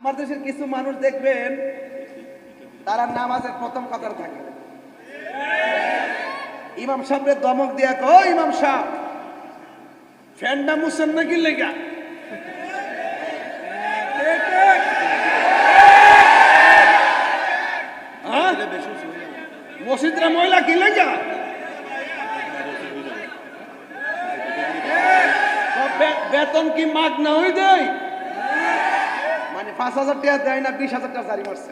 আমার দেশের কিছু মানুষ দেখবেন তারা নামাজের প্রথম কাতার থাকে, ইমাম সাহেবের দমক দিয়া কয়, ইমাম সাহেব ফ্যানটা মুছেন নাকি লেগা, মসজিদরা ময়লা কি লেগা, বেতন কি মাগ না হয়ে দেয়, মানে 5,000 টাকা দেয় না, 20,000 টাকা জারি মারছে।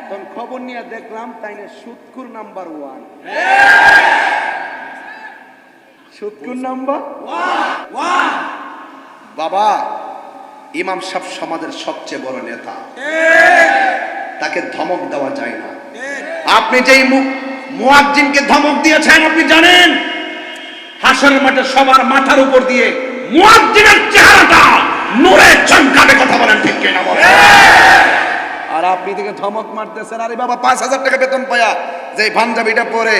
তখন খবর নিয়ে দেখলাম তাই না সুদকুর নাম্বার 1, সুদকুর নাম্বার 1। বাবা, ইমাম সাহেব সমাজের সবচেয়ে বড় নেতা, তাকে ধমক দেওয়া যায় না। আপনি যেই মুয়াজ্জিনকে ধমক দিয়েছেন আপনি জানেন, হাসরের মাঠে সবার মাথার উপর দিয়ে মুয়াজ্জিনের চেহারাটা নূরে চমকাবে। কথা বলেন ঠিক কিনা বলেন? আর আপনি থেকে ধমক মারতেছেন, আরে বাবা 5,000 টাকা বেতন পায়া যে পাঞ্জাবিটা পরে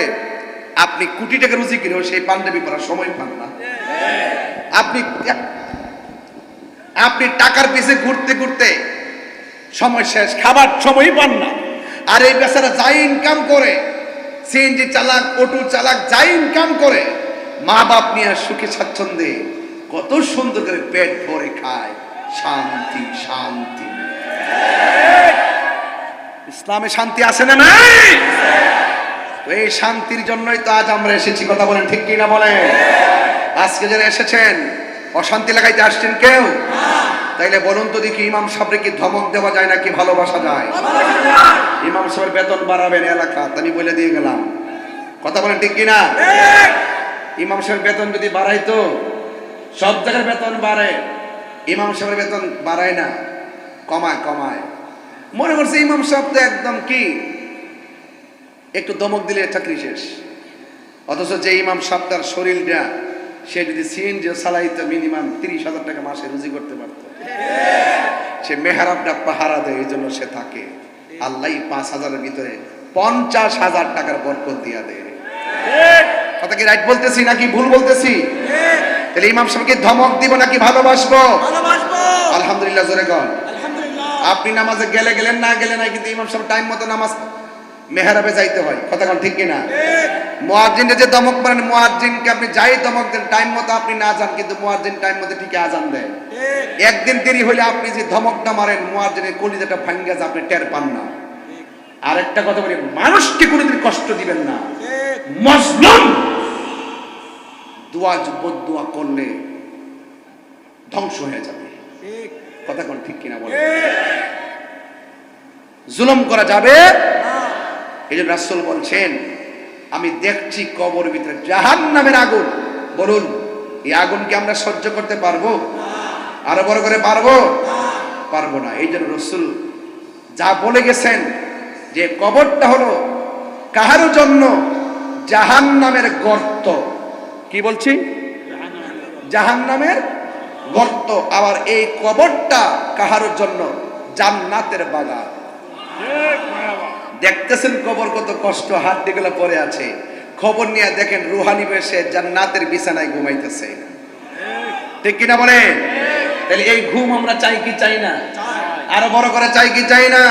আপনি কোটি টাকা রুজি কিনেও সেই পাঞ্জাবি পরার সময় পান না। আপনি টাকার পিছে ঘুরতে ঘুরতে সময় শেষ, খাবার সময় পান না। আর এই বেচারা যাই ইনকাম করে, সিএনজি চালাক, অটো চালাক, যাই ইনকাম করে মা বাপ নিয়ে সুখে স্বাচ্ছন্দ্যে কত সুন্দর করে পেট ভরে খায়, শান্তি শান্তি। ইসলামে শান্তি আছে না নাই? এই শান্তির জন্যই তো আজ আমরা এসেছি। কথা বলেন ঠিক কিনা বলেন? আজকে যারা এসেছেন অশান্তি লাগাইতে আসছেন কেউ? তাইলে বলুন তো দেখি, ইমাম সাহেবকে কি ধমক দেওয়া যায় নাকি ভালোবাসা যায়? ইমাম সাহেবের বেতন বাড়াবেন এলাকা, আমি বলে দিয়ে গেলাম। কথা বলেন ঠিক কিনা? ইমাম সাহেবের বেতন যদি বাড়াইতো, সব জায়গার বেতন বাড়ে, ইমাম সাহেবের বেতন বাড়ায় না, কমায় কমায়। মনে করছে ইমাম সাহেব তো একদম কি একটু দমক দিলে চাকরি শেষ। অথচ যে ইমাম সাহেব তার শরীরটা সে যদি সিএনজি চালাইতো মিনিমাম 30,000 টাকা মাসে রুজি করতে পারত। সে মেহরাবটা পাহারা দেয়, এই জন্য সে থাকে। আল্লাহ 5,000-এর ভিতরে 50,000 টাকার বরকত দিয়া দেয়। কথা কি রাইট বলতেছি নাকি ভুল বলতেছি? তাহলে ইমাম সাহেবকে ধমক দিব নাকি ভালোবাসবো? আলহামদুলিল্লাহ, জোরে কর। আপনি নামাজে গেলেন না গেলেন না, কিন্তু ইমাম সাহেব টাইম মতো নামাজ মেহরাবে যাইতে হয়। কথা কোন ঠিক কিনা? মুয়াজ্জিনকে যে দমক মারেন, মুয়াজ্জিনকে আপনি যাই দমক দেন টাইম মতো আপনি না যান, কিন্তু মুয়াজ্জিন টাইম মতো ঠিকই আজান দেয়। একদিন দেরি হলে আপনি যে ধমকটা মারেন মুয়াজ্জিনের কলিজাটা ভাঙ্গা যায়, আপনি টের পান না। আরেকটা কথা বলি, মানুষকে কোনোদিন কষ্ট দিবেন না। মজলুম দোয়া করলে ধ্বংস হয়ে যাবে। কথা কোন ঠিক কিনা বলেন? জুলুম করা যাবে। এই জন্য রাসূল বলছেন, আমি দেখছি কবর ভিতরে জাহান্নামের আগুন। বলুন, এই আগুনকে আমরা সহ্য করতে পারবো? আরো বড় করে পারবো? পারবো না। এই জন্য রাসূল যা বলে গেছেন যে কবরটা হলো কাহারও জন্য জাহান্নামের গর্ত। কি বলছি? জাহান্নামের গর্ত। আবার এই কবরটা কাহারও জন্য জান্নাতের বাগান। দেখতেছেন কবর কত কষ্ট, হাড্ডি গুলো পড়ে আছে। খবর নিয়ে দেখেন রুহানি বেশে জান্নাতের বিছানায় ঘুমাইতেছে। ঠিক কিনা বলেন? তাহলে এই ঘুম আমরা চাই কি চাই না? আরো বড় করে চাই কি চাই না?